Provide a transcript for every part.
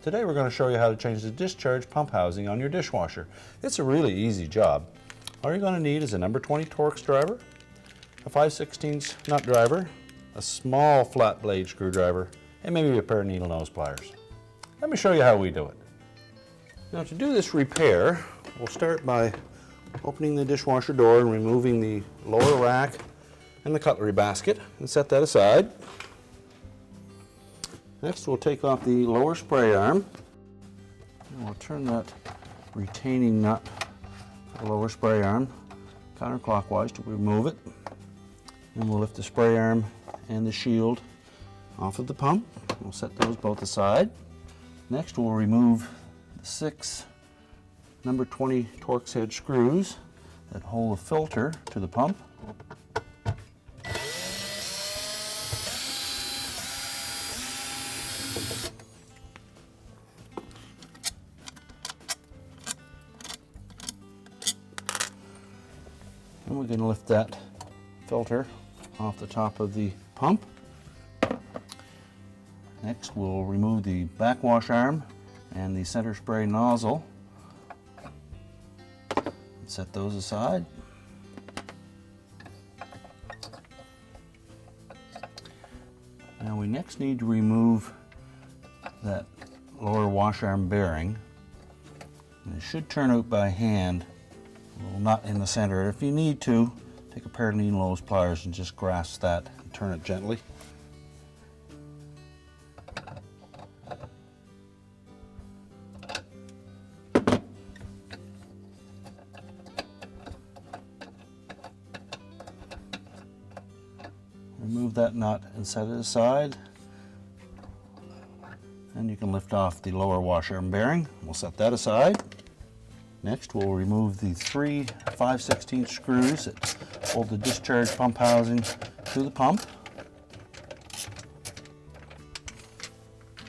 Today we're going to show you how to change the discharge pump housing on your dishwasher. It's a really easy job. All you're going to need is a number 20 Torx driver, a 5/16 nut driver, a small flat blade screwdriver, and maybe a pair of needle nose pliers. Let me show you how we do it. Now to do this repair, we'll start by opening the dishwasher door and removing the lower rack and the cutlery basket and set that aside. Next we'll take off the lower spray arm and we'll turn that retaining nut for the lower spray arm counterclockwise to remove it. And we'll lift the spray arm and the shield off of the pump. We'll set those both aside. Next we'll remove the 6 number 20 Torx head screws that hold the filter to the pump. And we're going to lift that filter off the top of the pump. Next we'll remove the backwash arm and the center spray nozzle. Set those aside. Now we next need to remove that lower wash arm bearing. And it should turn out by hand, a little nut in the center. If you need to, take a pair of needle nose pliers and just grasp that and turn it gently. Remove that nut and set it aside. And you can lift off the lower wash arm bearing. We'll set that aside. Next we'll remove the 3 5/16 screws that hold the discharge pump housing to the pump.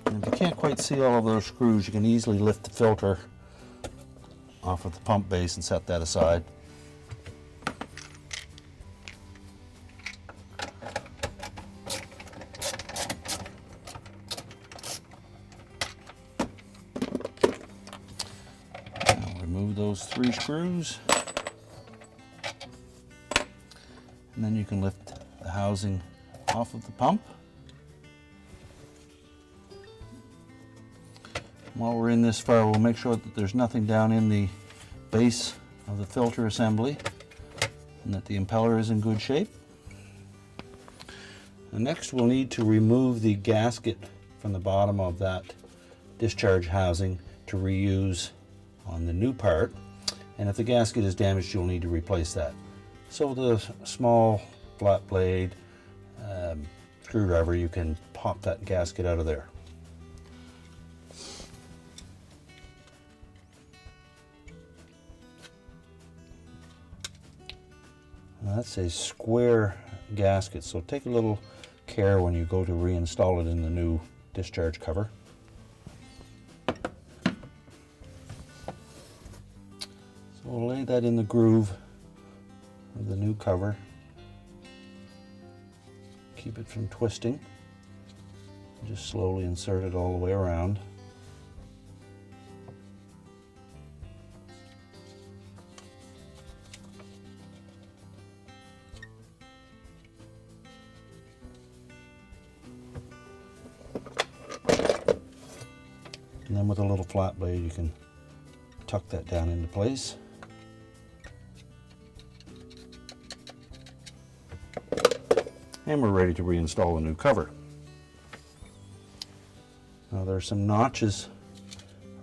And if you can't quite see all of those screws, you can easily lift the filter off of the pump base and set that aside. Remove those 3 screws, and then you can lift the housing off of the pump. While we're in this far, we'll make sure that there's nothing down in the base of the filter assembly and that the impeller is in good shape. And next we'll need to remove the gasket from the bottom of that discharge housing to reuse on the new part, and if the gasket is damaged you'll need to replace that. So with a small flat blade screwdriver you can pop that gasket out of there. Now that's a square gasket, so take a little care when you go to reinstall it in the new discharge cover. We'll lay that in the groove of the new cover. Keep it from twisting. Just slowly insert it all the way around. And then with a little flat blade you can tuck that down into place. And we're ready to reinstall the new cover. Now there are some notches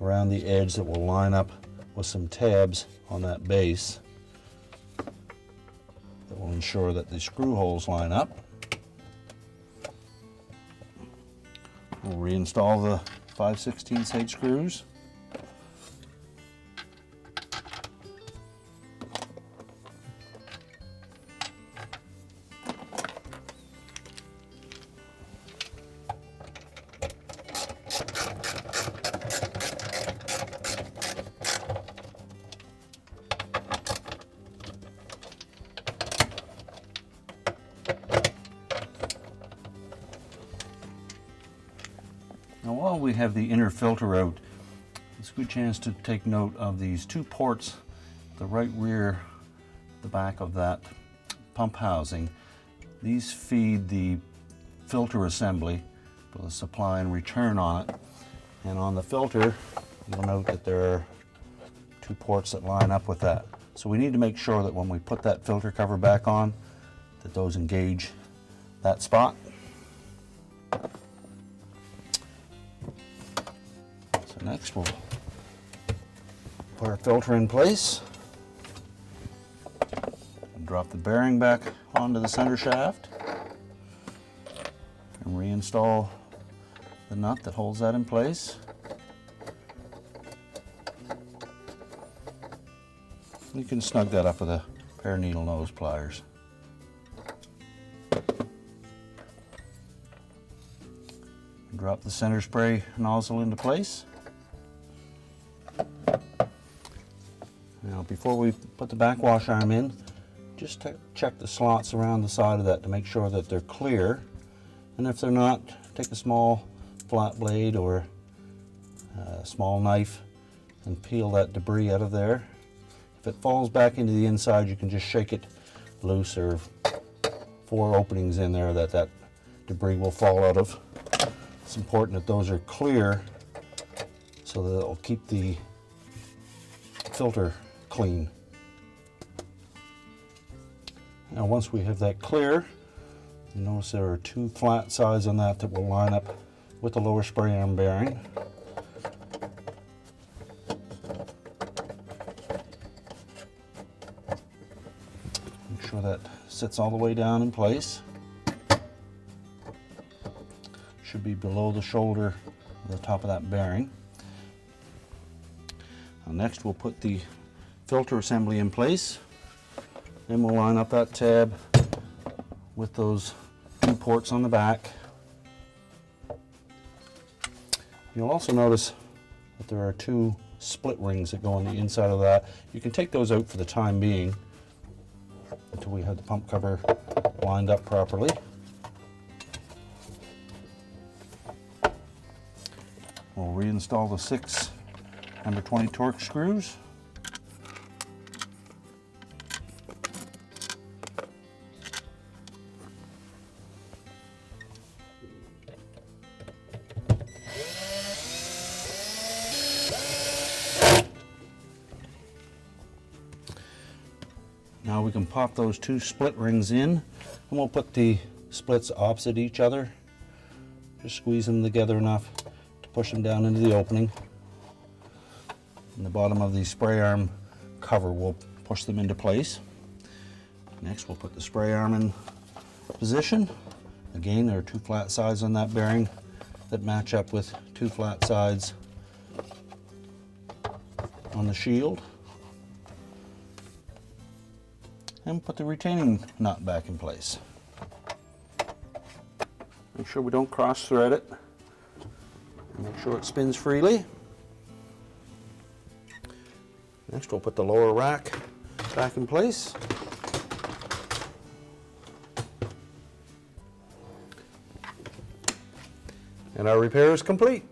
around the edge that will line up with some tabs on that base that will ensure that the screw holes line up. We'll reinstall the 5/16 head screws. While we have the inner filter out, it's a good chance to take note of these two ports, the right rear, the back of that pump housing. These feed the filter assembly with a supply and return on it. And on the filter, you'll note that there are two ports that line up with that. So we need to make sure that when we put that filter cover back on, that those engage that spot. So next we'll put our filter in place and drop the bearing back onto the center shaft and reinstall the nut that holds that in place. You can snug that up with a pair of needle nose pliers. Drop the center spray nozzle into place. Now before we put the backwash arm in, just check the slots around the side of that to make sure that they're clear. And if they're not, take a small flat blade or a small knife and peel that debris out of there. If it falls back into the inside, you can just shake it loose. There are 4 openings in there that debris will fall out of. It's important that those are clear so that it'll keep the filter clean. Now once we have that clear, you notice there are 2 flat sides on that will line up with the lower spray arm bearing. Make sure that sits all the way down in place. Should be below the shoulder of the top of that bearing. Now next we'll put the filter assembly in place. Then we'll line up that tab with those 2 ports on the back. You'll also notice that there are 2 split rings that go on the inside of that. You can take those out for the time being until we have the pump cover lined up properly. We'll reinstall the 6 number 20 Torx screws. Now we can pop those 2 split rings in, and we'll put the splits opposite each other. Just squeeze them together enough to push them down into the opening. And the bottom of the spray arm cover will push them into place. Next we'll put the spray arm in position. Again, there are 2 flat sides on that bearing that match up with 2 flat sides on the shield. And put the retaining nut back in place. Make sure we don't cross thread it. Make sure it spins freely. Next we'll put the lower rack back in place. And our repair is complete.